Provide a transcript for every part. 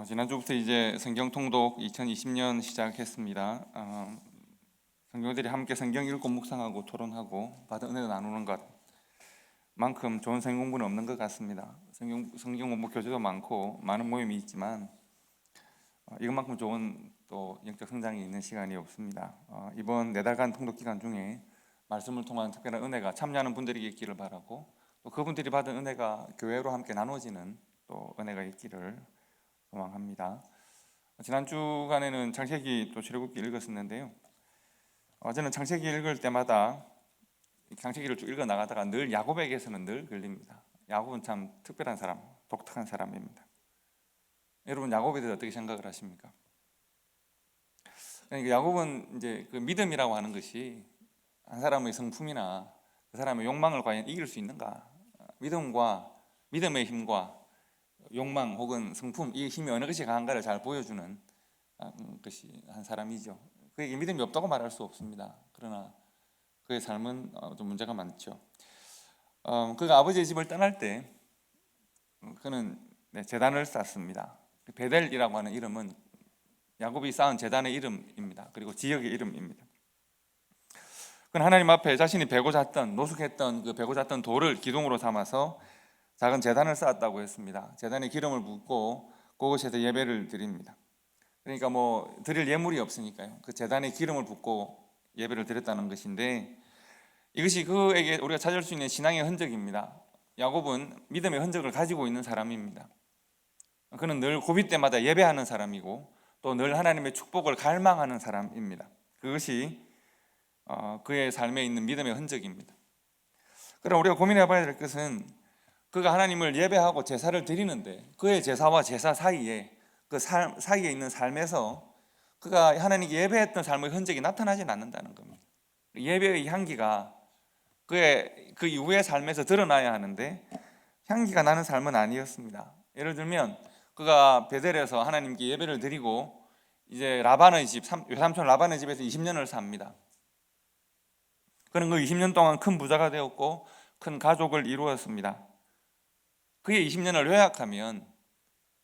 지난주부터 이제 성경 통독 2020년 시작했습니다. 성경들이 함께 성경 읽고 묵상하고 토론하고 받은 은혜를 나누는 것만큼 좋은 성경 공부는 없는 것 같습니다. 성경 공부 교재도 많고 많은 모임이 있지만 이것만큼 좋은 또 영적 성장이 있는 시간이 없습니다. 이번 4달간 통독 기간 중에 말씀을 통한 특별한 은혜가 참여하는 분들에게 있기를 바라고, 또 그분들이 받은 은혜가 교회로 함께 나눠지는 또 은혜가 있기를 소망합니다. 지난 주간에는 창세기 또 출애굽기 읽었었는데요. 저는 창세기 읽을 때마다 창세기를 쭉 읽어 나가다가 늘 야곱에게서는 늘 걸립니다. 야곱은 참 특별한 사람, 독특한 사람입니다. 여러분, 야곱에 대해서 어떻게 생각을 하십니까? 그러니까 야곱은 이제 그 믿음이라고 하는 것이 한 사람의 성품이나 그 사람의 욕망을 과연 이길 수 있는가? 믿음의 힘과 욕망 혹은 성품, 이 힘이 어느 것이 강한가를 잘 보여주는 것이 한 사람이죠. 그에게 믿음이 없다고 말할 수 없습니다. 그러나 그의 삶은 좀 문제가 많죠. 그가 아버지의 집을 떠날 때 그는 제단을 쌓습니다. 베델이라고 하는 이름은 야곱이 쌓은 제단의 이름입니다. 그리고 지역의 이름입니다. 그는 하나님 앞에 자신이 베고 잤던, 노숙했던 그 베고 잤던 돌을 기둥으로 삼아서 작은 제단을 쌓았다고 했습니다. 제단에 기름을 붓고 그곳에서 예배를 드립니다. 그러니까 드릴 예물이 없으니까요. 그 제단에 기름을 붓고 예배를 드렸다는 것인데, 이것이 그에게 우리가 찾을 수 있는 신앙의 흔적입니다. 야곱은 믿음의 흔적을 가지고 있는 사람입니다. 그는 늘 고비 때마다 예배하는 사람이고 또 늘 하나님의 축복을 갈망하는 사람입니다. 그것이 그의 삶에 있는 믿음의 흔적입니다. 그럼 우리가 고민해 봐야 될 것은, 그가 하나님을 예배하고 제사를 드리는데 그의 제사와 제사 사이에 그 사이에 있는 삶에서 그가 하나님께 예배했던 삶의 흔적이 나타나지 않는다는 겁니다. 예배의 향기가 그 이후의 삶에서 드러나야 하는데 향기가 나는 삶은 아니었습니다. 예를 들면 그가 베델에서 하나님께 예배를 드리고 이제 라반의 집, 외삼촌 라반의 집에서 20년을 삽니다. 그는 그 20년 동안 큰 부자가 되었고 큰 가족을 이루었습니다. 그의 20년을 요약하면,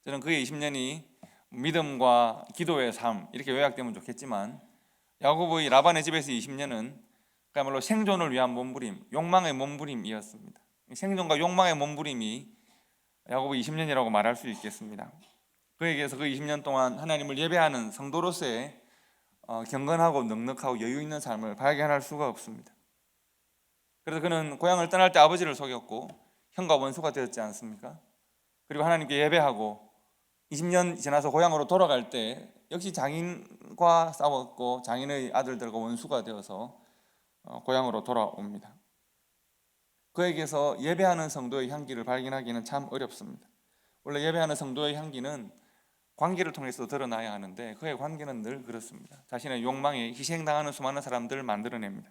저는 그의 20년이 믿음과 기도의 삶 이렇게 요약되면 좋겠지만, 야곱의 라반의 집에서 20년은 그야말로 생존을 위한 몸부림, 욕망의 몸부림이었습니다. 생존과 욕망의 몸부림이 야곱의 20년이라고 말할 수 있겠습니다. 그에게서 그 20년 동안 하나님을 예배하는 성도로서의 경건하고 넉넉하고 여유 있는 삶을 발견할 수가 없습니다. 그래서 그는 고향을 떠날 때 아버지를 속였고 형과 원수가 되었지 않습니까? 그리고 하나님께 예배하고 20년 지나서 고향으로 돌아갈 때 역시 장인과 싸웠고 장인의 아들들과 원수가 되어서 고향으로 돌아옵니다. 그에게서 예배하는 성도의 향기를 발견하기는 참 어렵습니다. 원래 예배하는 성도의 향기는 관계를 통해서 드러나야 하는데 그의 관계는 늘 그렇습니다. 자신의 욕망에 희생당하는 수많은 사람들을 만들어냅니다.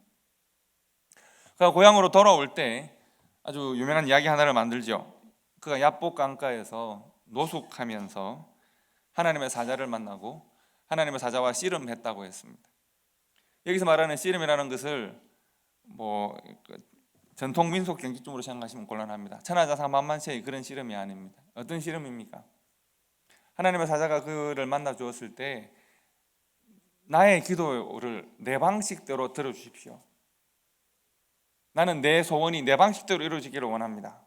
그가 고향으로 돌아올 때 아주 유명한 이야기 하나를 만들죠. 그가 야복 강가에서 노숙하면서 하나님의 사자를 만나고 하나님의 사자와 씨름했다고 했습니다. 여기서 말하는 씨름이라는 것을 전통 민속 경기쯤으로 생각하시면 곤란합니다. 천하자사 만만세의 그런 씨름이 아닙니다. 어떤 씨름입니까? 하나님의 사자가 그를 만나 주었을 때, 나의 기도를 내 방식대로 들어주십시오. 나는 내 소원이 내 방식대로 이루어지기를 원합니다.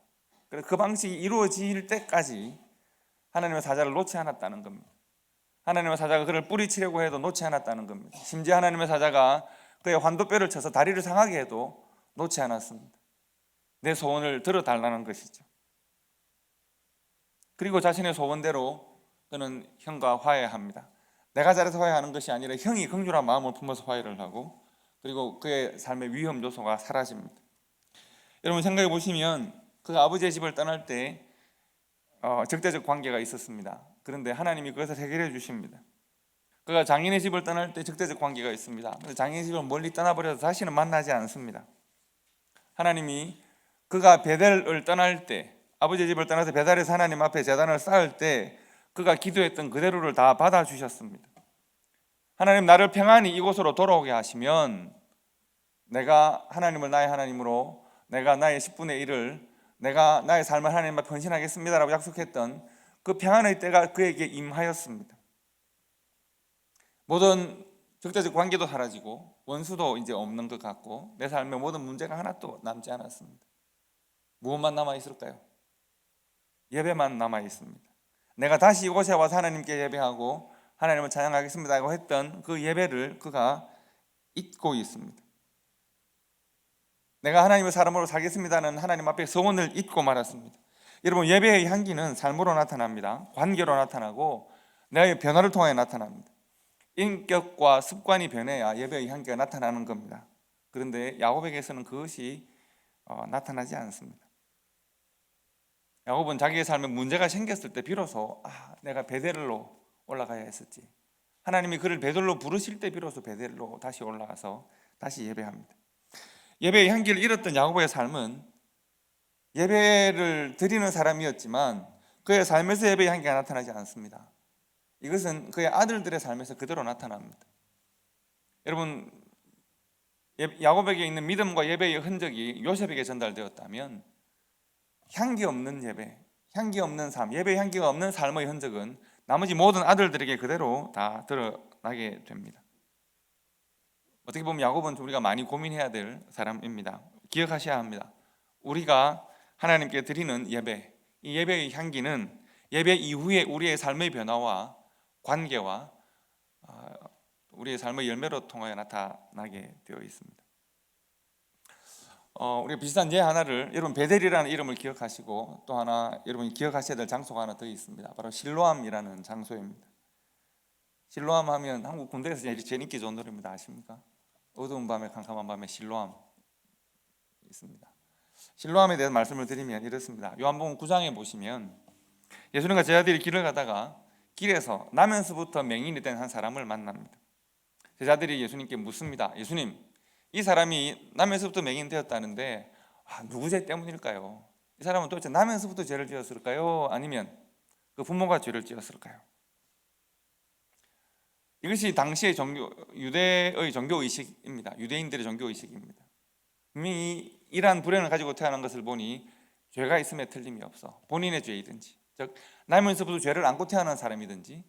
그래서 그 방식이 이루어질 때까지 하나님의 사자를 놓지 않았다는 겁니다. 하나님의 사자가 그를 뿌리치려고 해도 놓지 않았다는 겁니다. 심지어 하나님의 사자가 그의 환도뼈를 쳐서 다리를 상하게 해도 놓지 않았습니다. 내 소원을 들어달라는 것이죠. 그리고 자신의 소원대로 그는 형과 화해합니다. 내가 잘해서 화해하는 것이 아니라 형이 긍휼한 마음을 품어서 화해를 하고, 그리고 그의 삶의 위험 요소가 사라집니다. 여러분 생각해 보시면, 그 아버지의 집을 떠날 때 적대적 관계가 있었습니다. 그런데 하나님이 그것을 해결해 주십니다. 그가 장인의 집을 떠날 때 적대적 관계가 있습니다. 그런데 장인의 집을 멀리 떠나버려서 다시는 만나지 않습니다. 하나님이 그가 베델을 떠날 때, 아버지의 집을 떠나서 베델에서 하나님 앞에 제단을 쌓을 때 그가 기도했던 그대로를 다 받아주셨습니다. 하나님, 나를 평안히 이곳으로 돌아오게 하시면 내가 하나님을 나의 하나님으로, 내가 나의 10분의 1을 내가 나의 삶을 하나님 앞에 헌신하겠습니다라고 약속했던 그 평안의 때가 그에게 임하였습니다. 모든 적대적 관계도 사라지고 원수도 이제 없는 것 같고 내 삶의 모든 문제가 하나도 남지 않았습니다. 무엇만 남아 있을까요? 예배만 남아 있습니다. 내가 다시 이곳에 와서 하나님께 예배하고 하나님을 찬양하겠습니다고 했던 그 예배를 그가 잊고 있습니다. 내가 하나님의 사람으로 살겠습니다는 하나님 앞에 소원을 잊고 말았습니다. 여러분, 예배의 향기는 삶으로 나타납니다. 관계로 나타나고 나의 변화를 통해 나타납니다. 인격과 습관이 변해야 예배의 향기가 나타나는 겁니다. 그런데 야곱에게서는 그것이 나타나지 않습니다. 야곱은 자기의 삶에 문제가 생겼을 때 비로소 내가 베델로 올라가야 했었지, 하나님이 그를 베델로 부르실 때 비로소 베델로 다시 올라가서 다시 예배합니다. 예배의 향기를 잃었던 야곱의 삶은 예배를 드리는 사람이었지만 그의 삶에서 예배의 향기가 나타나지 않습니다. 이것은 그의 아들들의 삶에서 그대로 나타납니다. 여러분, 야곱에게 있는 믿음과 예배의 흔적이 요셉에게 전달되었다면 향기 없는 예배, 향기 없는 삶, 예배의 향기가 없는 삶의 흔적은 나머지 모든 아들들에게 그대로 다 드러나게 됩니다. 어떻게 보면 야곱은 우리가 많이 고민해야 될 사람입니다. 기억하셔야 합니다. 우리가 하나님께 드리는 예배, 이 예배의 향기는 예배 이후에 우리의 삶의 변화와 관계와 우리의 삶의 열매로 통하여 나타나게 되어 있습니다. 우리가 비슷한 예 하나를, 여러분 베델이라는 이름을 기억하시고 또 하나 여러분이 기억하셔야 될 장소가 하나 더 있습니다. 바로 실로암이라는 장소입니다. 실로암 하면 한국 군대에서 제일 인기 좋은 노래입니다. 아십니까? 어두운 밤에 캄캄한 밤에 실로암 있습니다. 실로암에 대해서 말씀을 드리면 이렇습니다. 요한복음 9장에 보시면 예수님과 제자들이 길을 가다가 길에서 나면서부터 맹인이 된 한 사람을 만납니다. 제자들이 예수님께 묻습니다. 예수님, 이 사람이 나면서부터 맹인 되었다는데 누구 죄 때문일까요? 이 사람은 도대체 나면서부터 죄를 지었을까요? 아니면 그 부모가 죄를 지었을까요? 이것이 당시의 유대의 종교의식입니다. 유대인들의 종교의식입니다. 분명히 이러한 불행을 가지고 태어난 것을 보니 죄가 있음에 틀림이 없어. 본인의 죄이든지, 즉 나면서부터 죄를 안고 태어난 사람이든지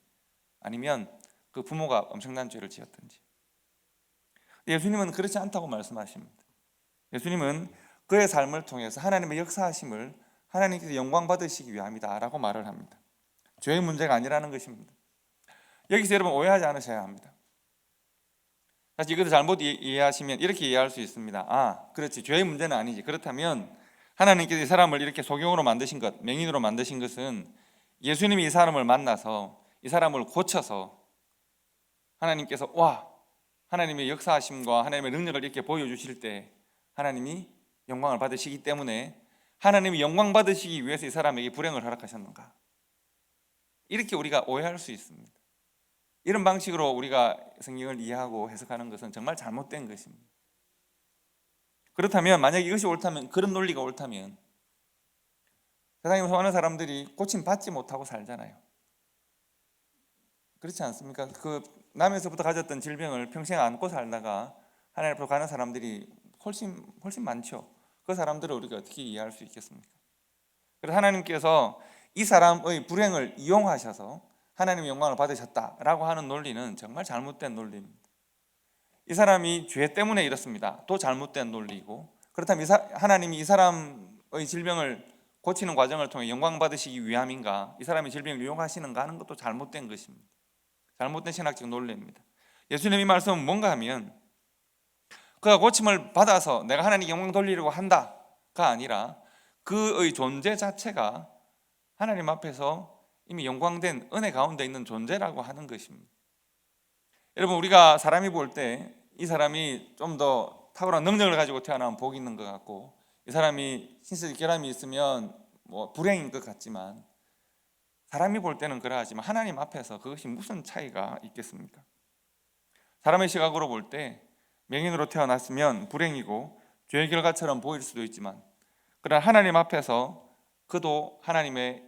아니면 그 부모가 엄청난 죄를 지었든지. 예수님은 그렇지 않다고 말씀하십니다. 예수님은 그의 삶을 통해서 하나님의 역사하심을 하나님께서 영광 받으시기 위함이다 라고 말을 합니다. 죄의 문제가 아니라는 것입니다. 여기서 여러분 오해하지 않으셔야 합니다. 사실 이것을 잘못 이해하시면 이렇게 이해할 수 있습니다. 그렇지, 죄의 문제는 아니지. 그렇다면 하나님께서 이 사람을 이렇게 소경으로 만드신 것, 맹인으로 만드신 것은 예수님이 이 사람을 만나서 이 사람을 고쳐서 하나님께서 하나님의 역사하심과 하나님의 능력을 이렇게 보여주실 때 하나님이 영광을 받으시기 때문에 하나님이 영광 받으시기 위해서 이 사람에게 불행을 허락하셨는가, 이렇게 우리가 오해할 수 있습니다. 이런 방식으로 우리가 성경을 이해하고 해석하는 것은 정말 잘못된 것입니다. 그렇다면 만약 이것이 옳다면, 그런 논리가 옳다면 세상에 많은 사람들이 고침 받지 못하고 살잖아요. 그렇지 않습니까? 그 나면서부터 가졌던 질병을 평생 안고 살다가 하나님 앞으로 가는 사람들이 훨씬 많죠. 그 사람들을 우리가 어떻게 이해할 수 있겠습니까? 그래서 하나님께서 이 사람의 불행을 이용하셔서 하나님의 영광을 받으셨다라고 하는 논리는 정말 잘못된 논리입니다. 이 사람이 죄 때문에 이렇습니다. 또 잘못된 논리고, 그렇다면 하나님이 이 사람의 질병을 고치는 과정을 통해 영광 받으시기 위함인가, 이 사람의 질병을 이용하시는가 하는 것도 잘못된 것입니다. 잘못된 신학적 논리입니다. 예수님이 말씀은 뭔가 하면 그가 고침을 받아서 내가 하나님께 영광 돌리려고 한다가 아니라 그의 존재 자체가 하나님 앞에서 이미 영광된 은혜 가운데 있는 존재라고 하는 것입니다. 여러분, 우리가 사람이 볼 때 이 사람이 좀 더 탁월한 능력을 가지고 태어나면 복이 있는 것 같고, 이 사람이 신체적 결함이 있으면 불행인 것 같지만, 사람이 볼 때는 그러하지만 하나님 앞에서 그것이 무슨 차이가 있겠습니까? 사람의 시각으로 볼 때 맹인으로 태어났으면 불행이고 죄의 결과처럼 보일 수도 있지만, 그러나 하나님 앞에서 그도 하나님의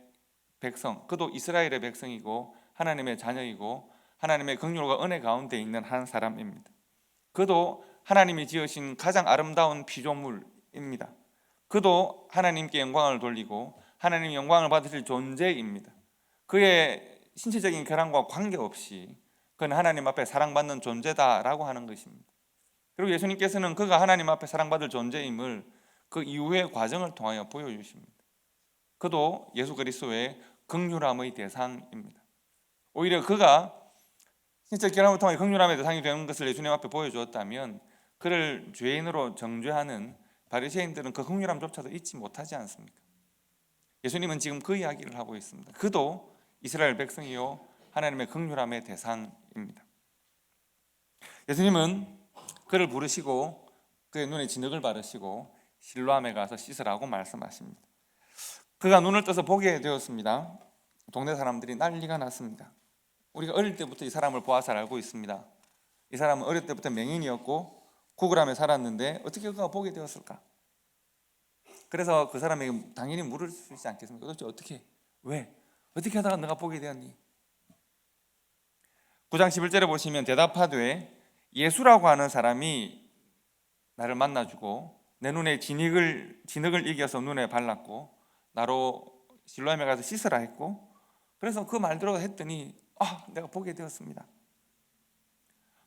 백성, 그도 이스라엘의 백성이고 하나님의 자녀이고 하나님의 긍휼과 은혜 가운데 있는 한 사람입니다. 그도 하나님이 지으신 가장 아름다운 피조물입니다. 그도 하나님께 영광을 돌리고 하나님 영광을 받으실 존재입니다. 그의 신체적인 결함과 관계없이 그는 하나님 앞에 사랑받는 존재다라고 하는 것입니다. 그리고 예수님께서는 그가 하나님 앞에 사랑받을 존재임을 그 이후의 과정을 통하여 보여주십니다. 그도 예수 그리스도의 긍휼함의 대상입니다. 오히려 그가 신체 결함을 통해 긍휼함의 대상이 되는 것을 예수님 앞에 보여주었다면 그를 죄인으로 정죄하는 바리새인들은 그 긍휼함조차도 잊지 못하지 않습니까? 예수님은 지금 그 이야기를 하고 있습니다. 그도 이스라엘 백성이요 하나님의 긍휼함의 대상입니다. 예수님은 그를 부르시고 그의 눈에 진흙을 바르시고 실로암에 가서 씻으라고 말씀하십니다. 그가 눈을 떠서 보게 되었습니다. 동네 사람들이 난리가 났습니다. 우리가 어릴 때부터 이 사람을 보아서 알고 있습니다. 이 사람은 어릴 때부터 맹인이었고 구걸하며 살았는데 어떻게 그가 보게 되었을까? 그래서 그 사람에게 당연히 물을 수 있지 않겠습니까? 도대체 어떻게? 왜? 어떻게 하다가 너가 보게 되었니? 9장 11절에 보시면 대답하되 예수라고 하는 사람이 나를 만나주고 내 눈에 진흙을 이겨서 눈에 발랐고 나로 실로암에 가서 씻으라 했고 그래서 그 말대로 했더니 내가 보게 되었습니다.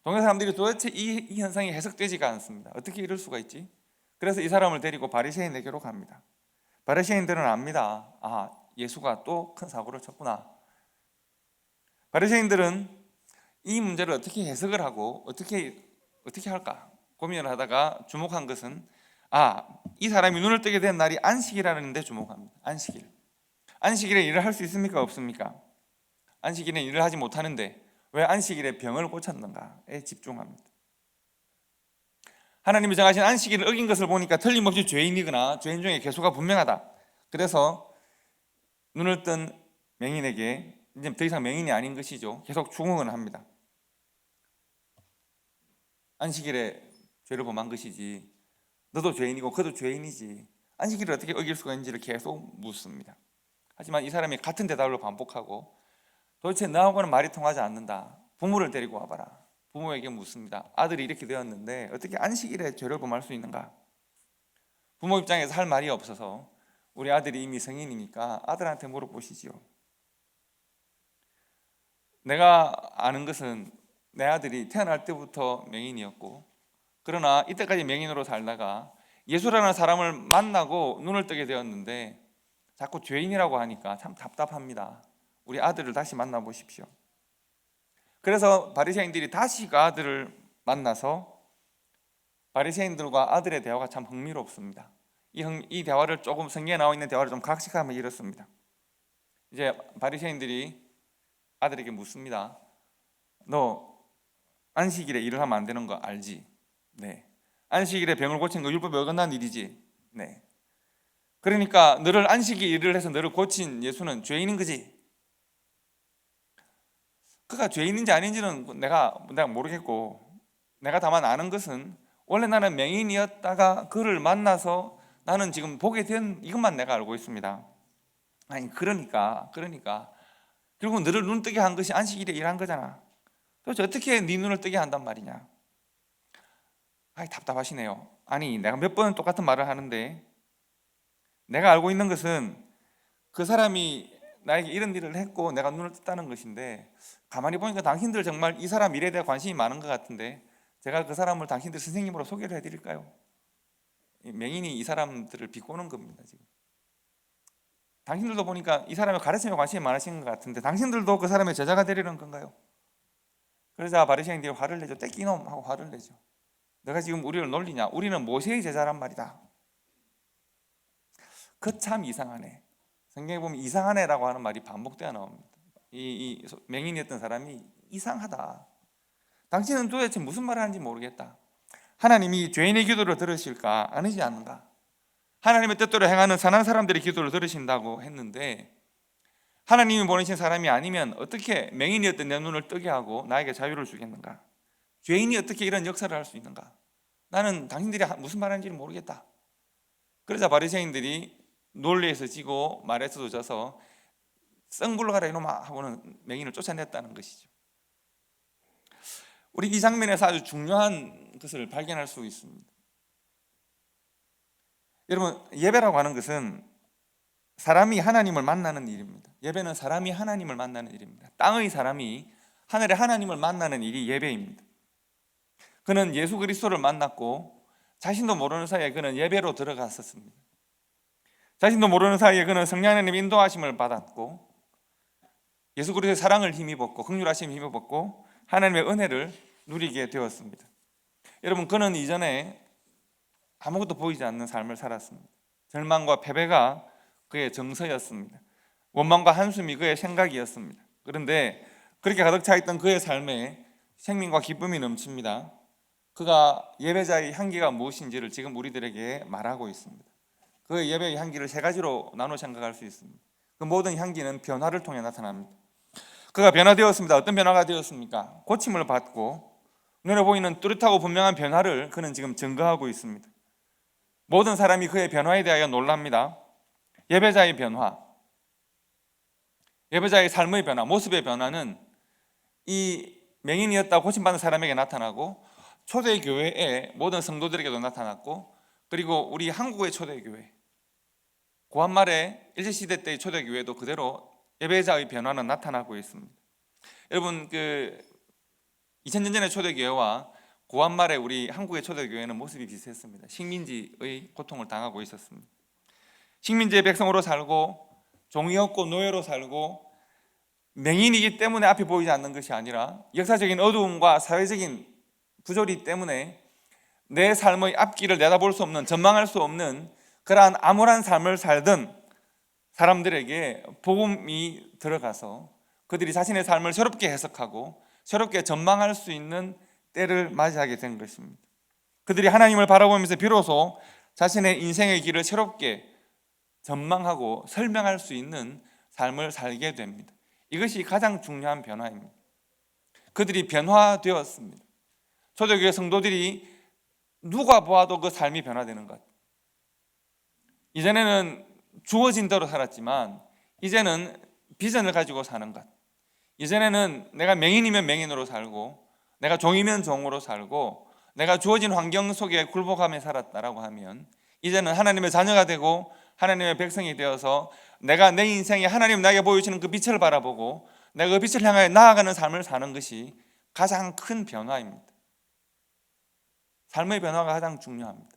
동네 사람들이 도대체 이 현상이 해석되지가 않습니다. 어떻게 이럴 수가 있지? 그래서 이 사람을 데리고 바리새인에게로 갑니다. 바리새인들은 압니다. 예수가 또 큰 사고를 쳤구나. 바리새인들은 이 문제를 어떻게 해석을 하고 어떻게 할까 고민을 하다가 주목한 것은 이 사람이 눈을 뜨게 된 날이 안식이라는 데 주목합니다. 안식일에 일을 할 수 있습니까? 없습니까? 안식일에 일을 하지 못하는데 왜 안식일에 병을 고쳤는가에 집중합니다. 하나님이 정하신 안식일을 어긴 것을 보니까 틀림없이 죄인이거나 죄인 중에 개수가 분명하다. 그래서 눈을 뜬 맹인에게 이제 더 이상 맹인이 아닌 것이죠. 계속 추궁을 합니다. 안식일에 죄를 범한 것이지 너도 죄인이고 그도 죄인이지 안식일을 어떻게 어길 수가 있는지를 계속 묻습니다. 하지만 이 사람이 같은 대답을 반복하고 도대체 너하고는 말이 통하지 않는다. 부모를 데리고 와봐라. 부모에게 묻습니다. 아들이 이렇게 되었는데 어떻게 안식일에 죄를 범할 수 있는가? 부모 입장에서 할 말이 없어서 우리 아들이 이미 성인이니까 아들한테 물어보시지요. 내가 아는 것은 내 아들이 태어날 때부터 맹인이었고 그러나 이때까지 맹인으로 살다가 예수라는 사람을 만나고 눈을 뜨게 되었는데 자꾸 죄인이라고 하니까 참 답답합니다. 우리 아들을 다시 만나보십시오. 그래서 바리새인들이 다시 그 아들을 만나서 바리새인들과 아들의 대화가 참 흥미롭습니다. 이 대화를 조금 성경에 나와 있는 대화를 좀 각색하면 이렇습니다. 이제 바리새인들이 아들에게 묻습니다. 너 안식일에 일을 하면 안 되는 거 알지? 네. 안식일에 병을 고친 거 율법에 어긋난 일이지? 네. 그러니까 너를 안식일 일을 해서 너를 고친 예수는 죄인인 거지? 그가 죄인인지 아닌지는 내가 모르겠고 내가 다만 아는 것은 원래 나는 맹인이었다가 그를 만나서 나는 지금 보게 된 이것만 내가 알고 있습니다. 그러니까 결국 너를 눈 뜨게 한 것이 안식일에 일한 거잖아. 도대체 어떻게 네 눈을 뜨게 한단 말이냐? 답답하시네요. 내가 몇 번은 똑같은 말을 하는데 내가 알고 있는 것은 그 사람이 나에게 이런 일을 했고 내가 눈을 떴다는 것인데 가만히 보니까 당신들 정말 이 사람 일에 대해 관심이 많은 것 같은데 제가 그 사람을 당신들 선생님으로 소개를 해드릴까요? 맹인이 이 사람들을 비꼬는 겁니다. 지금 당신들도 보니까 이 사람의 가르침에 관심이 많으신 것 같은데 당신들도 그 사람의 제자가 되려는 건가요? 그러자 바리새인들이 화를 내죠. 떼끼놈 하고 화를 내죠. 내가 지금 우리를 놀리냐? 우리는 모세의 제자란 말이다. 그 참 이상하네. 성경에 보면 이상하네라고 하는 말이 반복되어 나옵니다. 이 맹인이었던 사람이 이상하다. 당신은 도대체 무슨 말을 하는지 모르겠다. 하나님이 죄인의 기도를 들으실까? 아니지 않는가? 하나님의 뜻대로 행하는 선한 사람들의 기도를 들으신다고 했는데 하나님이 보내신 사람이 아니면 어떻게 맹인이었던 내 눈을 뜨게 하고 나에게 자유를 주겠는가? 죄인이 어떻게 이런 역사를 할 수 있는가? 나는 당신들이 무슨 말하는지를 모르겠다. 그러자 바리새인들이 논리에서 지고 말에서도 져서 썩물러 가라 이놈아 하고는 맹인을 쫓아냈다는 것이죠. 우리 이 장면에서 아주 중요한 것을 발견할 수 있습니다. 여러분, 예배라고 하는 것은 사람이 하나님을 만나는 일입니다. 예배는 사람이 하나님을 만나는 일입니다. 땅의 사람이 하늘의 하나님을 만나는 일이 예배입니다. 그는 예수 그리스도를 만났고 자신도 모르는 사이에 그는 예배로 들어갔었습니다. 자신도 모르는 사이에 그는 성령 하나님 인도하심을 받았고 예수 그리스도의 사랑을 힘입었고 긍휼하심을 힘입었고 하나님의 은혜를 누리게 되었습니다. 여러분, 그는 이전에 아무것도 보이지 않는 삶을 살았습니다. 절망과 패배가 그의 정서였습니다. 원망과 한숨이 그의 생각이었습니다. 그런데 그렇게 가득 차 있던 그의 삶에 생명과 기쁨이 넘칩니다. 그가 예배자의 향기가 무엇인지를 지금 우리들에게 말하고 있습니다. 그 예배의 향기를 세 가지로 나눠 생각할 수 있습니다. 그 모든 향기는 변화를 통해 나타납니다. 그가 변화되었습니다. 어떤 변화가 되었습니까? 고침을 받고 눈에 보이는 뚜렷하고 분명한 변화를 그는 지금 증거하고 있습니다. 모든 사람이 그의 변화에 대하여 놀랍니다. 예배자의 변화, 예배자의 삶의 변화, 모습의 변화는 이 맹인이었다고 고침받은 사람에게 나타나고 초대교회의 모든 성도들에게도 나타났고, 그리고 우리 한국의 초대교회, 고한말의 일제시대 때의 초대교회도 그대로 예배자의 변화는 나타나고 있습니다. 여러분, 2000년 전의 초대교회와 고한말의 우리 한국의 초대교회는 모습이 비슷했습니다. 식민지의 고통을 당하고 있었습니다. 식민지의 백성으로 살고 종이었고 노예로 살고 맹인이기 때문에 앞이 보이지 않는 것이 아니라 역사적인 어두움과 사회적인 부조리 때문에 내 삶의 앞길을 내다볼 수 없는, 전망할 수 없는 그러한 암울한 삶을 살던 사람들에게 복음이 들어가서 그들이 자신의 삶을 새롭게 해석하고 새롭게 전망할 수 있는 때를 맞이하게 된 것입니다. 그들이 하나님을 바라보면서 비로소 자신의 인생의 길을 새롭게 전망하고 설명할 수 있는 삶을 살게 됩니다. 이것이 가장 중요한 변화입니다. 그들이 변화되었습니다. 초대교회 성도들이 누가 보아도 그 삶이 변화되는 것. 이전에는 주어진 대로 살았지만 이제는 비전을 가지고 사는 것. 이전에는 내가 맹인이면 맹인으로 살고 내가 종이면 종으로 살고 내가 주어진 환경 속에 굴복하며 살았다라고 하면 이제는 하나님의 자녀가 되고 하나님의 백성이 되어서 내가 내 인생에 하나님 나에게 보여주시는 그 빛을 바라보고 내가 그 빛을 향하여 나아가는 삶을 사는 것이 가장 큰 변화입니다. 삶의 변화가 가장 중요합니다.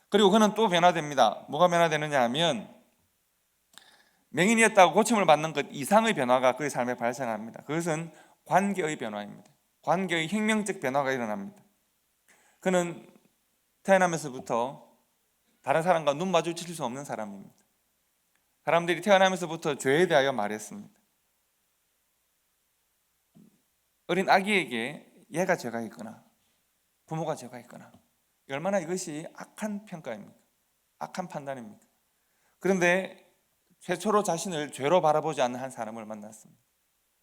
그리고 그는 또 변화됩니다. 뭐가 변화되느냐 하면 맹인이었다고 고침을 받는 것 이상의 변화가 그의 삶에 발생합니다. 그것은 관계의 변화입니다. 관계의 혁명적 변화가 일어납니다. 그는 태어나면서부터 다른 사람과 눈 마주칠 수 없는 사람입니다. 사람들이 태어나면서부터 죄에 대하여 말했습니다. 어린 아기에게 얘가 죄가 있거나 부모가 죄가 있거나 얼마나 이것이 악한 평가입니까? 악한 판단입니까? 그런데 최초로 자신을 죄로 바라보지 않는 한 사람을 만났습니다.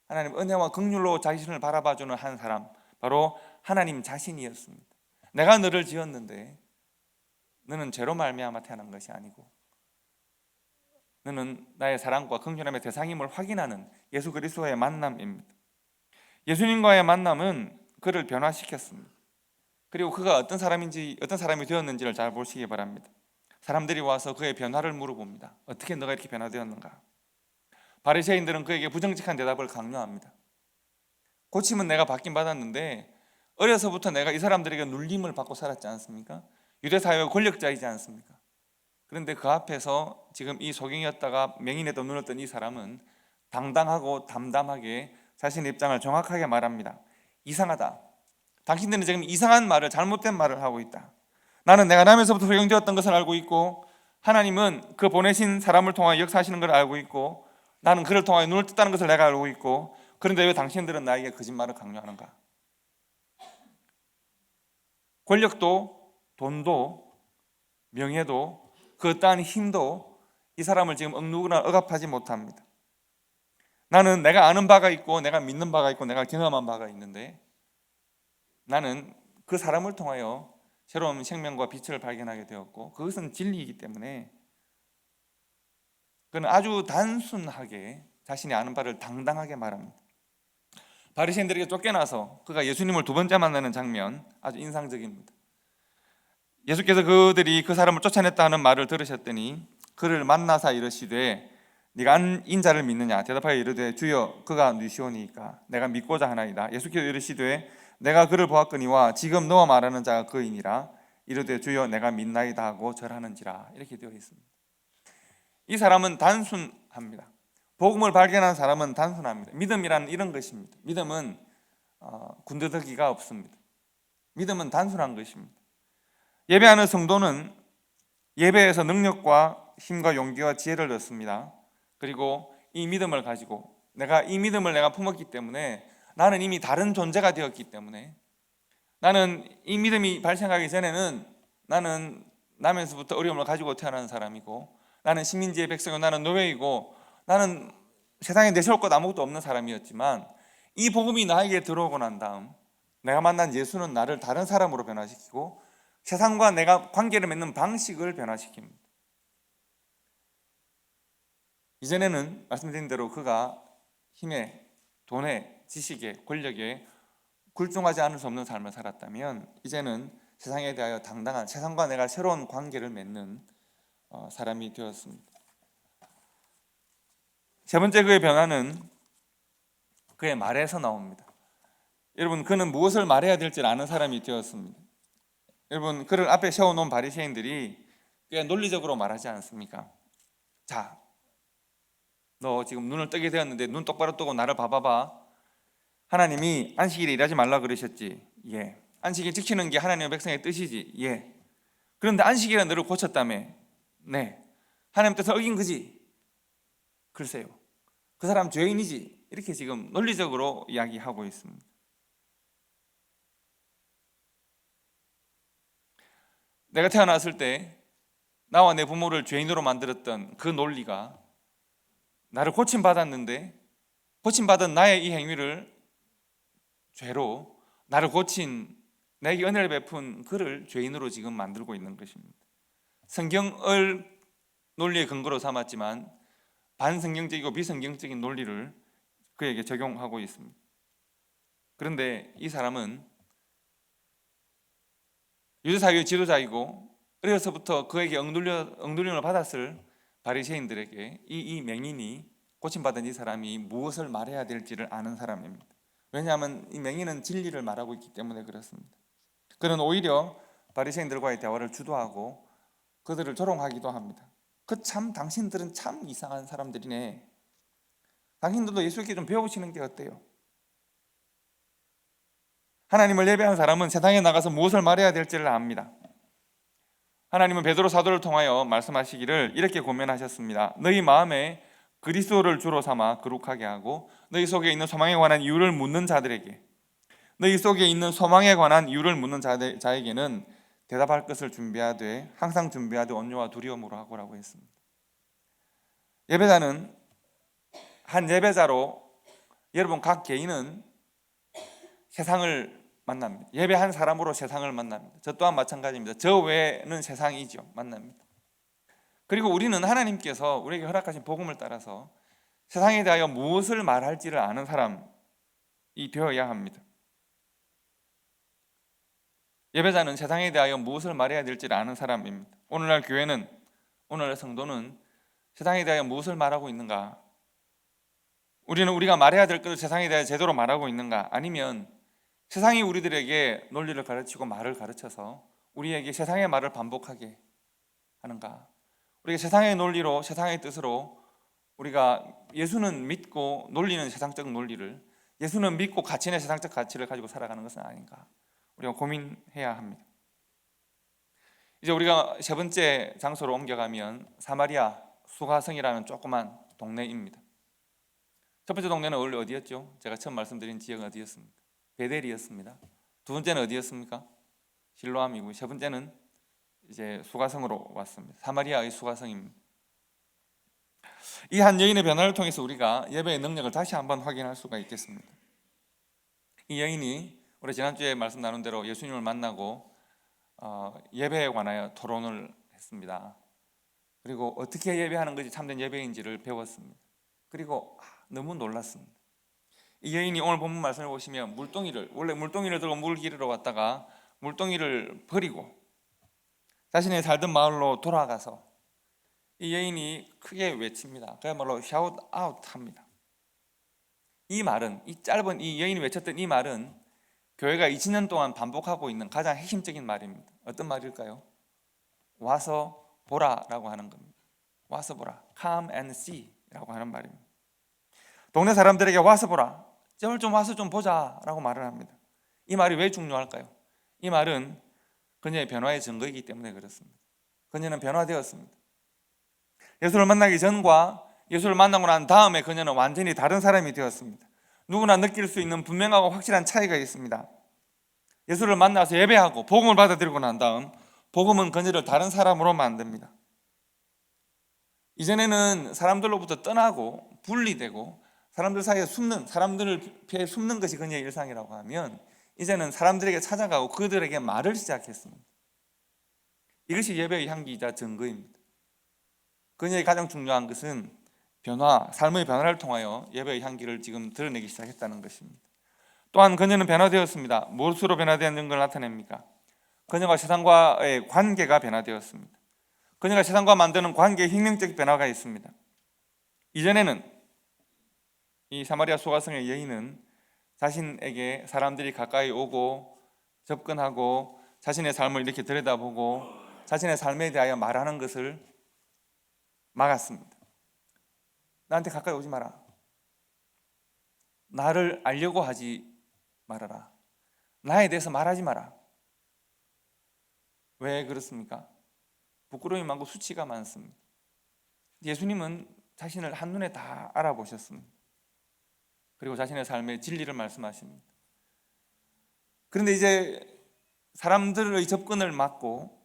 하나님 은혜와 긍휼로 자신을 바라봐주는 한 사람, 바로 하나님 자신이었습니다. 내가 너를 지었는데 너는 죄로 말미암아 태어난 것이 아니고 너는 나의 사랑과 긍휼함의 대상임을 확인하는 예수 그리스도의 만남입니다. 예수님과의 만남은 그를 변화시켰습니다. 그리고 그가 어떤 사람이 되었는지를 잘 보시기 바랍니다. 사람들이 와서 그의 변화를 물어봅니다. 어떻게 너가 이렇게 변화되었는가? 바리새인들은 그에게 부정직한 대답을 강요합니다. 고침은 내가 받긴 받았는데 어려서부터 내가 이 사람들에게 눌림을 받고 살았지 않습니까? 유대사회의 권력자이지 않습니까? 그런데 그 앞에서 지금 이 소경이었다가 맹인에도 눈을 뜬 이 사람은 당당하고 담담하게 자신의 입장을 정확하게 말합니다. 이상하다. 당신들은 지금 이상한 말을, 잘못된 말을 하고 있다. 나는 내가 나면서부터 소경되었던 것을 알고 있고 하나님은 그 보내신 사람을 통하여 역사하시는 걸 알고 있고 나는 그를 통하여 눈을 떴다는 것을 내가 알고 있고 그런데 왜 당신들은 나에게 거짓말을 강요하는가? 권력도 돈도 명예도 그 어떠한 힘도 이 사람을 지금 억누르거나 억압하지 못합니다. 나는 내가 아는 바가 있고 내가 믿는 바가 있고 내가 경험한 바가 있는데 나는 그 사람을 통하여 새로운 생명과 빛을 발견하게 되었고 그것은 진리이기 때문에 그는 아주 단순하게 자신이 아는 바를 당당하게 말합니다. 바리새인들에게 쫓겨나서 그가 예수님을 두 번째 만나는 장면 아주 인상적입니다. 예수께서 그들이 그 사람을 쫓아냈다는 말을 들으셨더니 그를 만나사 이르시되 네가 인자를 믿느냐? 대답하여 이르되 주여 그가 누시오니까 내가 믿고자 하나이다. 예수께서 이르시되 내가 그를 보았거니와 지금 너와 말하는 자가 그이니라. 이르되 주여 내가 믿나이다 하고 절하는지라. 이렇게 되어 있습니다. 이 사람은 단순합니다. 복음을 발견한 사람은 단순합니다. 믿음이란 이런 것입니다. 믿음은 군더더기가 없습니다. 믿음은 단순한 것입니다. 예배하는 성도는 예배에서 능력과 힘과 용기와 지혜를 얻습니다. 그리고 이 믿음을 가지고 내가 이 믿음을 내가 품었기 때문에 나는 이미 다른 존재가 되었기 때문에 나는 이 믿음이 발생하기 전에는 나는 남에서부터 어려움을 가지고 태어난 사람이고 나는 식민지의 백성이고 나는 노예이고 나는 세상에 내세울 것 아무것도 없는 사람이었지만 이 복음이 나에게 들어오고 난 다음 내가 만난 예수는 나를 다른 사람으로 변화시키고 세상과 내가 관계를 맺는 방식을 변화시킵니다. 이전에는 말씀드린 대로 그가 힘에, 돈에, 지식에, 권력에 굴종하지 않을 수 없는 삶을 살았다면 이제는 세상에 대하여 당당한 세상과 내가 새로운 관계를 맺는 사람이 되었습니다. 세 번째 그의 변화는 그의 말에서 나옵니다. 여러분, 그는 무엇을 말해야 될지 아는 사람이 되었습니다. 여러분, 그를 앞에 세워놓은 바리새인들이 꽤 논리적으로 말하지 않습니까? 자, 너 지금 눈을 뜨게 되었는데 눈 똑바로 뜨고 나를 봐봐봐. 하나님이 안식일에 일하지 말라 그러셨지? 예. 안식일 지키는 게 하나님의 백성의 뜻이지? 예. 그런데 안식일에 너를 고쳤다며? 네. 하나님 뜻을 어긴 거지? 글쎄요. 그 사람 죄인이지? 이렇게 지금 논리적으로 이야기하고 있습니다. 내가 태어났을 때 나와 내 부모를 죄인으로 만들었던 그 논리가 나를 고침받았는데 고침받은 나의 이 행위를 죄로 나를 고친 내게 은혜를 베푼 그를 죄인으로 지금 만들고 있는 것입니다. 성경을 논리의 근거로 삼았지만 반성경적이고 비성경적인 논리를 그에게 적용하고 있습니다. 그런데 이 사람은 유대사회의 지도자이고 어려서부터 그에게 억눌림을 받았을 바리새인들에게 이 맹인이 고침받은 이 사람이 무엇을 말해야 될지를 아는 사람입니다. 왜냐하면 이 맹인은 진리를 말하고 있기 때문에 그렇습니다. 그는 오히려 바리새인들과의 대화를 주도하고 그들을 조롱하기도 합니다. 당신들은 참 이상한 사람들이네. 당신들도 예수께 좀 배우시는 게 어때요? 하나님을 예배하는 사람은 세상에 나가서 무엇을 말해야 될지를 압니다. 하나님은 베드로 사도를 통하여 말씀하시기를 이렇게 권면하셨습니다. 너희 마음에 그리스도를 주로 삼아 거룩하게 하고 너희 속에 있는 소망에 관한 이유를 묻는 자들에게 너희 속에 있는 소망에 관한 이유를 묻는 자에게는 대답할 것을 준비하되 항상 준비하되 온유와 두려움으로 하고라고 했습니다. 예배자는 한 예배자로 여러분 각 개인은 세상을 만납니다. 예배한 사람으로 세상을 만납니다. 저 또한 마찬가지입니다. 저 외에는 세상이죠. 만납니다. 그리고 우리는 하나님께서 우리에게 허락하신 복음을 따라서 세상에 대하여 무엇을 말할지를 아는 사람이 되어야 합니다. 예배자는 세상에 대하여 무엇을 말해야 될지를 아는 사람입니다. 오늘날 교회는, 오늘날 성도는 세상에 대하여 무엇을 말하고 있는가? 우리가 말해야 될 것을 세상에 대하여 제대로 말하고 있는가? 아니면 세상이 우리들에게 논리를 가르치고 말을 가르쳐서 우리에게 세상의 말을 반복하게 하는가? 우리가 세상의 논리로, 세상의 뜻으로 우리가 예수는 믿고 논리는 세상적 논리를, 예수는 믿고 가치는 세상적 가치를 가지고 살아가는 것은 아닌가? 우리가 고민해야 합니다. 이제 우리가 세 번째 장소로 옮겨가면 사마리아 수가성이라는 조그만 동네입니다. 첫 번째 동네는 원래 어디였죠? 제가 처음 말씀드린 지역은 어디였습니까? 베델이었습니다. 두 번째는 어디였습니까? 실로암이고, 세 번째는 이제 수가성으로 왔습니다. 사마리아의 수가성입니다. 이 한 여인의 변화를 통해서 우리가 예배의 능력을 다시 한번 확인할 수가 있겠습니다. 이 여인이 우리 지난주에 말씀 나눈 대로 예수님을 만나고 예배에 관하여 토론을 했습니다. 그리고 어떻게 예배하는 것이 참된 예배인지를 배웠습니다. 그리고 너무 놀랐습니다. 이 여인이 오늘 본문 말씀을 보시면 원래 물동이를 들고 물 기르러 왔다가 물동이를 버리고 자신의 살던 마을로 돌아가서 이 여인이 크게 외칩니다. 그야말로 shout out 합니다. 이 말은, 이 짧은 이 여인이 외쳤던 이 말은 교회가 2000년 동안 반복하고 있는 가장 핵심적인 말입니다. 어떤 말일까요? 와서 보라라고 하는 겁니다. 와서 보라, come and see 라고 하는 말입니다. 동네 사람들에게 와서 보라, 오늘 좀 와서 좀 보자 라고 말을 합니다. 이 말이 왜 중요할까요? 이 말은 그녀의 변화의 증거이기 때문에 그렇습니다. 그녀는 변화되었습니다. 예수를 만나기 전과 예수를 만나고 난 다음에 그녀는 완전히 다른 사람이 되었습니다. 누구나 느낄 수 있는 분명하고 확실한 차이가 있습니다. 예수를 만나서 예배하고 복음을 받아들이고 난 다음 복음은 그녀를 다른 사람으로 만듭니다. 이전에는 사람들로부터 떠나고 분리되고 사람들 사이에 숨는, 사람들을 피해 숨는 것이 그녀의 일상이라고 하면 이제는 사람들에게 찾아가고 그들에게 말을 시작했습니다. 이것이 예배의 향기이자 증거입니다. 그녀의 가장 중요한 것은 변화, 삶의 변화를 통하여 예배의 향기를 지금 드러내기 시작했다는 것입니다. 또한 그녀는 변화되었습니다. 무엇으로 변화되었는 걸 나타냅니까? 그녀가 세상과의 관계가 변화되었습니다. 그녀가 세상과 만드는 관계의 혁명적 변화가 있습니다. 이전에는 이 사마리아 소가성의 여인은 자신에게 사람들이 가까이 오고 접근하고 자신의 삶을 이렇게 들여다보고 자신의 삶에 대하여 말하는 것을 막았습니다. 나한테 가까이 오지 마라. 나를 알려고 하지 말아라. 나에 대해서 말하지 마라. 왜 그렇습니까? 부끄러움이 많고 수치가 많습니다. 예수님은 자신을 한눈에 다 알아보셨습니다. 그리고 자신의 삶의 진리를 말씀하십니다. 그런데 이제 사람들의 접근을 막고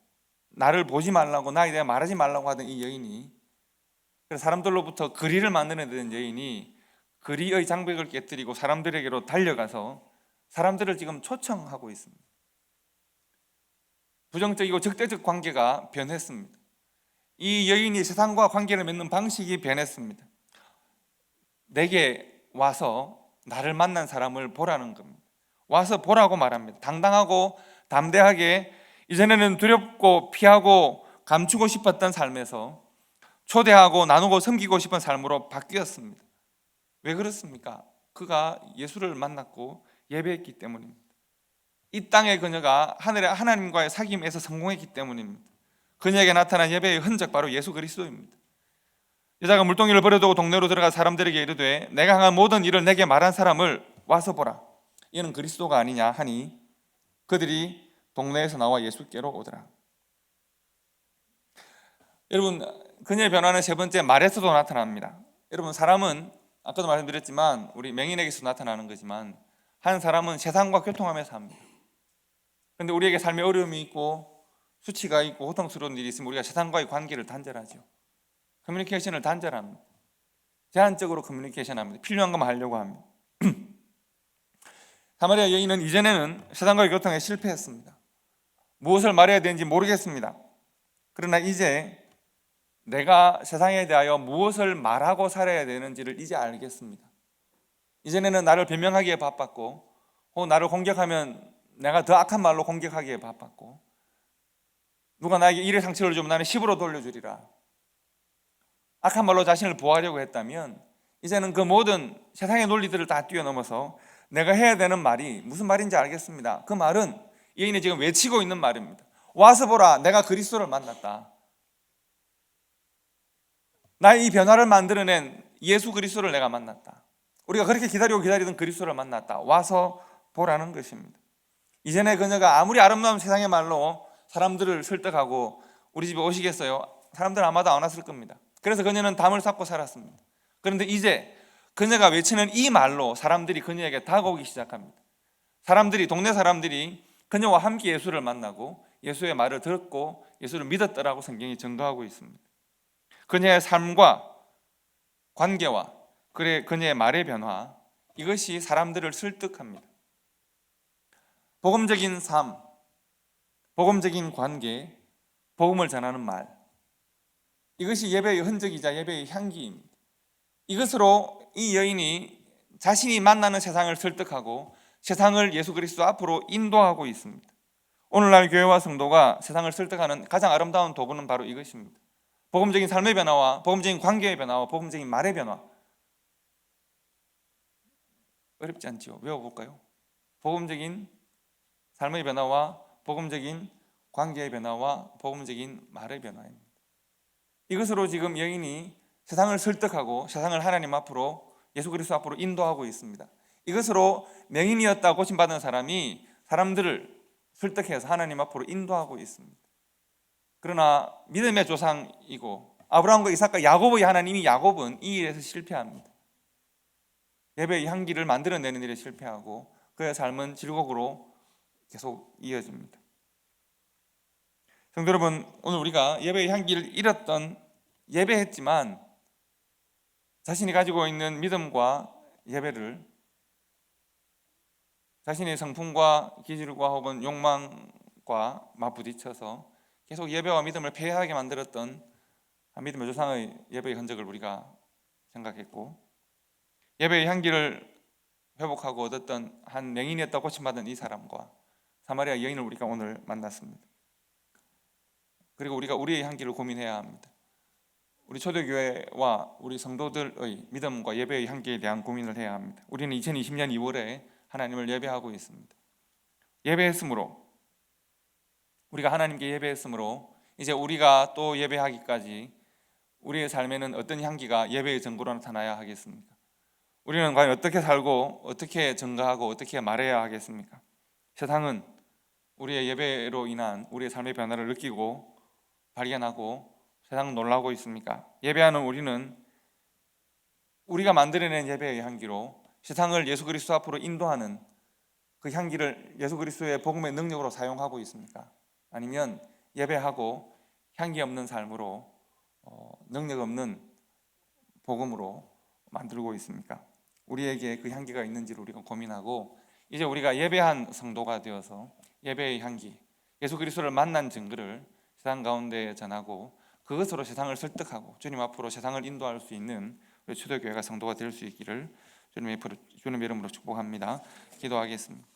나를 보지 말라고, 나에 대해 말하지 말라고 하던 이 여인이, 사람들로부터 거리를 만들어내던 여인이 거리의 장벽을 깨뜨리고 사람들에게로 달려가서 사람들을 지금 초청하고 있습니다. 부정적이고 적대적 관계가 변했습니다. 이 여인이 세상과 관계를 맺는 방식이 변했습니다. 내게 와서 나를 만난 사람을 보라는 겁니다. 와서 보라고 말합니다. 당당하고 담대하게 이전에는 두렵고 피하고 감추고 싶었던 삶에서 초대하고 나누고 섬기고 싶은 삶으로 바뀌었습니다. 왜 그렇습니까? 그가 예수를 만났고 예배했기 때문입니다. 이 땅에 그녀가 하늘의 하나님과의 사귐에서 성공했기 때문입니다. 그녀에게 나타난 예배의 흔적, 바로 예수 그리스도입니다. 여자가 물동이를 버려두고 동네로 들어가 사람들에게 이르되 내가 행한 모든 일을 내게 말한 사람을 와서 보라, 이는 그리스도가 아니냐 하니 그들이 동네에서 나와 예수께로 오더라. 여러분, 그녀의 변화는 세 번째 말에서도 나타납니다. 여러분, 사람은 아까도 말씀드렸지만 우리 맹인에게서 나타나는 거지만 한 사람은 세상과 교통하면서 합니다. 그런데 우리에게 삶에 어려움이 있고 수치가 있고 고통스러운 일이 있으면 우리가 세상과의 관계를 단절하죠. 커뮤니케이션을 단절합니다. 제한적으로 커뮤니케이션합니다. 필요한 것만 하려고 합니다. 사마리아 여인은 이전에는 세상과의 교통에 실패했습니다. 무엇을 말해야 되는지 모르겠습니다. 그러나 이제 내가 세상에 대하여 무엇을 말하고 살아야 되는지를 이제 알겠습니다. 이전에는 나를 변명하기에 바빴고 나를 공격하면 내가 더 악한 말로 공격하기에 바빴고 누가 나에게 1의 상처를 주면 나는 10으로 돌려주리라. 악한 말로 자신을 보호하려고 했다면 이제는 그 모든 세상의 논리들을 다 뛰어넘어서 내가 해야 되는 말이 무슨 말인지 알겠습니다. 그 말은 여인이 지금 외치고 있는 말입니다. 와서 보라, 내가 그리스도를 만났다. 나의 이 변화를 만들어낸 예수 그리스도를 내가 만났다. 우리가 그렇게 기다리던 그리스도를 만났다. 와서 보라는 것입니다. 이전에 그녀가 아무리 아름다운 세상의 말로 사람들을 설득하고 우리 집에 오시겠어요? 사람들은 아마도 안 왔을 겁니다. 그래서 그녀는 담을 쌓고 살았습니다. 그런데 이제 그녀가 외치는 이 말로 사람들이 그녀에게 다가오기 시작합니다. 동네 사람들이 그녀와 함께 예수를 만나고 예수의 말을 듣고 예수를 믿었더라고 성경이 증거하고 있습니다. 그녀의 삶과 관계와 그녀의 말의 변화, 이것이 사람들을 설득합니다. 복음적인 삶, 복음적인 관계, 복음을 전하는 말, 이것이 예배의 흔적이자 예배의 향기입니다. 이것으로 이 여인이 자신이 만나는 세상을 설득하고 세상을 예수 그리스도 앞으로 인도하고 있습니다. 오늘날 교회와 성도가 세상을 설득하는 가장 아름다운 도구는 바로 이것입니다. 복음적인 삶의 변화와 복음적인 관계의 변화와 복음적인 말의 변화. 어렵지 않죠? 외워볼까요? 복음적인 삶의 변화와 복음적인 관계의 변화와 복음적인 말의 변화입니다. 이것으로 지금 여인이 세상을 설득하고 세상을 하나님 앞으로, 예수 그리스도 앞으로 인도하고 있습니다. 이것으로 맹인이었다 고침받은 사람이 사람들을 설득해서 하나님 앞으로 인도하고 있습니다. 그러나 믿음의 조상이고 아브라함과 이삭과 야곱의 하나님이 야곱은 이 일에서 실패합니다. 예배의 향기를 만들어내는 일에 실패하고 그의 삶은 질곡으로 계속 이어집니다. 성도 여러분, 오늘 우리가 예배의 향기를 잃었던, 예배했지만 자신이 가지고 있는 믿음과 예배를 자신의 성품과 기질과 혹은 욕망과 맞부딪혀서 계속 예배와 믿음을 폐해하게 만들었던 한 믿음의 조상의 예배의 흔적을 우리가 생각했고, 예배의 향기를 회복하고 얻었던 한 맹인이었다 고침받은 이 사람과 사마리아 여인을 우리가 오늘 만났습니다. 그리고 우리가 우리의 향기를 고민해야 합니다. 우리 초대교회와 우리 성도들의 믿음과 예배의 향기에 대한 고민을 해야 합니다. 우리는 2020년 2월에 하나님을 예배하고 있습니다. 예배했으므로, 우리가 하나님께 예배했으므로 이제 우리가 또 예배하기까지 우리의 삶에는 어떤 향기가 예배의 증거로 나타나야 하겠습니까? 우리는 과연 어떻게 살고 어떻게 증거하고 어떻게 말해야 하겠습니까? 세상은 우리의 예배로 인한 우리의 삶의 변화를 느끼고 발견하고 세상은 놀라고 있습니까? 예배하는 우리는 우리가 만들어낸 예배의 향기로 세상을 예수 그리스도 앞으로 인도하는 그 향기를 예수 그리스도의 복음의 능력으로 사용하고 있습니까? 아니면 예배하고 향기 없는 삶으로 능력 없는 복음으로 만들고 있습니까? 우리에게 그 향기가 있는지를 우리가 고민하고, 이제 우리가 예배한 성도가 되어서 예배의 향기, 예수 그리스도를 만난 증거를 세상 가운데 전하고 그것으로 세상을 설득하고 주님 앞으로 세상을 인도할 수 있는 우리 초대교회가 성도가 될 수 있기를 주님의 이름으로 축복합니다. 기도하겠습니다.